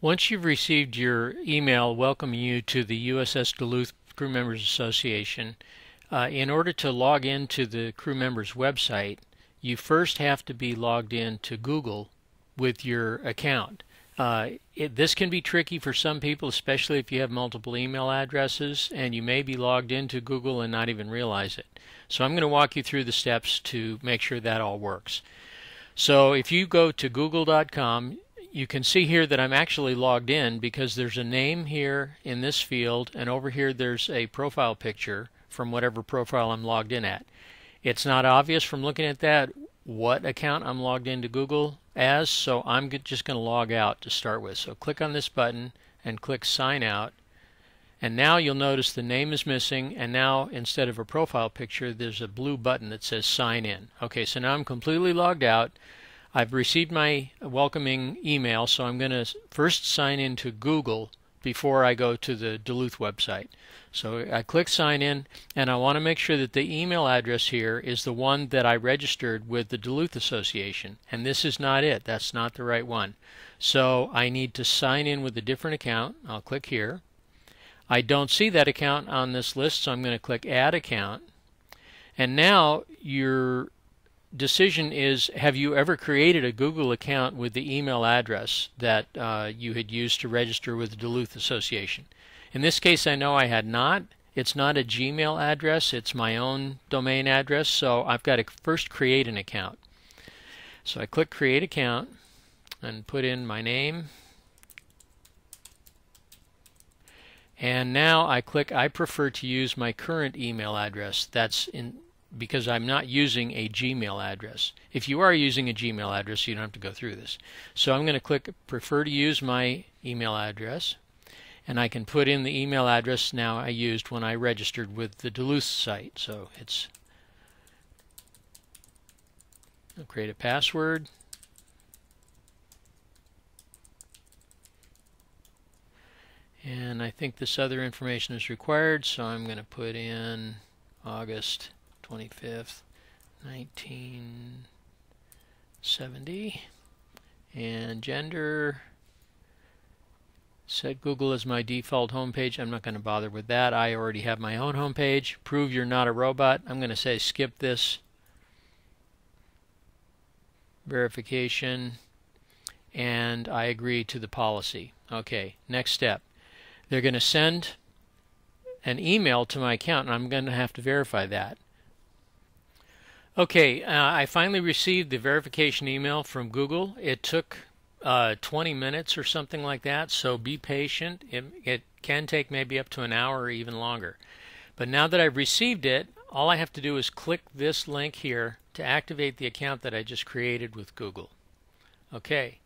Once you've received your email welcoming you to the USS Duluth Crew Members Association, in order to log into the crew members website, you first have to be logged in to Google with your account. This can be tricky for some people, especially if you have multiple email addresses and you may be logged into Google and not even realize it. So I'm going to walk you through the steps to make sure that all works. So if you go to google.com, you can see here that I'm actually logged in because there's a name here in this field, and over here there's a profile picture from whatever profile I'm logged in at. It's not obvious from looking at that what account I'm logged into Google as, so I'm just going to log out to start with. So click on this button and click Sign Out, and now you'll notice the name is missing, and now instead of a profile picture there's a blue button that says Sign In. Okay, so now I'm completely logged out. I've received my welcoming email, so I'm going to first sign in to Google before I go to the Duluth website. So I click Sign In, and I want to make sure that the email address here is the one that I registered with the Duluth Association, and this is not it. That's not the right one. So I need to sign in with a different account. I'll click here. I don't see that account on this list, so I'm going to click Add Account. And now your decision is, have you ever created a Google account with the email address that you had used to register with the Duluth Association? In this case, I know I had not. It's not a Gmail address, it's my own domain address, so I've got to first create an account. So I click Create Account and put in my name, and now I click I prefer to use my current email address. That's because I'm not using a Gmail address. If you are using a Gmail address, you don't have to go through this. So I'm going to click Prefer to use my email address, and I can put in the email address now I used when I registered with the Duluth site. So I'll create a password, and I think this other information is required, so I'm going to put in August 25th, 1970, and gender. Set Google as my default homepage. I'm not going to bother with that. I already have my own homepage. Prove you're not a robot. I'm going to say skip this. Verification, and I agree to the policy. Okay, next step. They're going to send an email to my account, and I'm going to have to verify that. Okay, I finally received the verification email from Google. It took 20 minutes or something like that, so be patient. It can take maybe up to an hour or even longer. But now that I've received it, all I have to do is click this link here to activate the account that I just created with Google. Okay,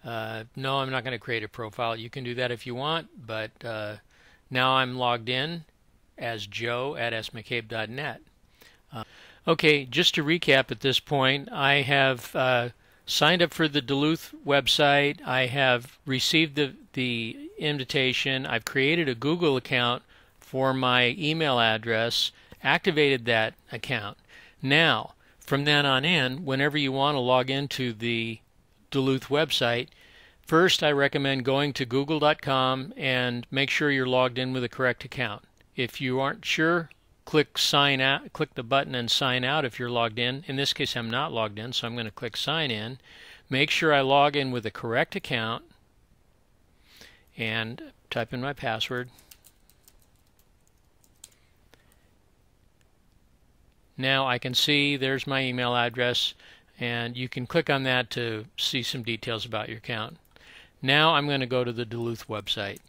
no, I'm not going to create a profile. You can do that if you want, but now I'm logged in as Joe at smccabe.net. Okay, just to recap at this point, I have signed up for the Duluth website. I have received the invitation. I've created a Google account for my email address, activated that account. Now, from then on in, whenever you want to log into the Duluth website, first I recommend going to google.com and make sure you're logged in with the correct account. If you aren't sure, click Sign Out, click the button and sign out if you're logged in. In this case, I'm not logged in, so I'm going to click Sign In. Make sure I log in with the correct account and type in my password. Now I can see there's my email address, and you can click on that to see some details about your account. Now I'm going to go to the Duluth website.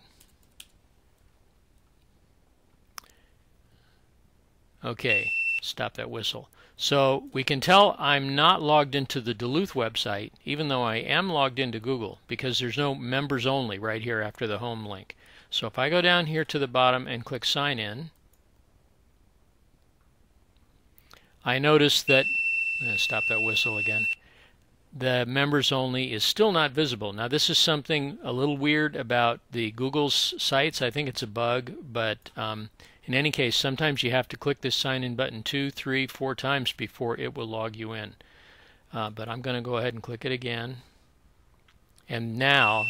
Okay, stop that whistle. So we can tell I'm not logged into the Duluth website, even though I am logged into Google, because there's no members only right here after the home link. So if I go down here to the bottom and click Sign In, I notice that, stop that whistle again, the members only is still not visible. Now this is something a little weird about the Google's sites. I think it's a bug, but in any case, sometimes you have to click this sign in button 2, 3, 4 times before it will log you in. But I'm going to go ahead and click it again. And now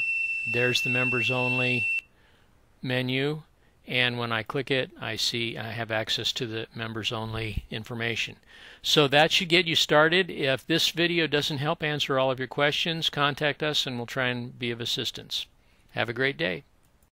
There's the members only menu, and when I click it, I see I have access to the members only information. So that should get you started. If this video doesn't help answer all of your questions, contact us and we'll try and be of assistance. Have a great day.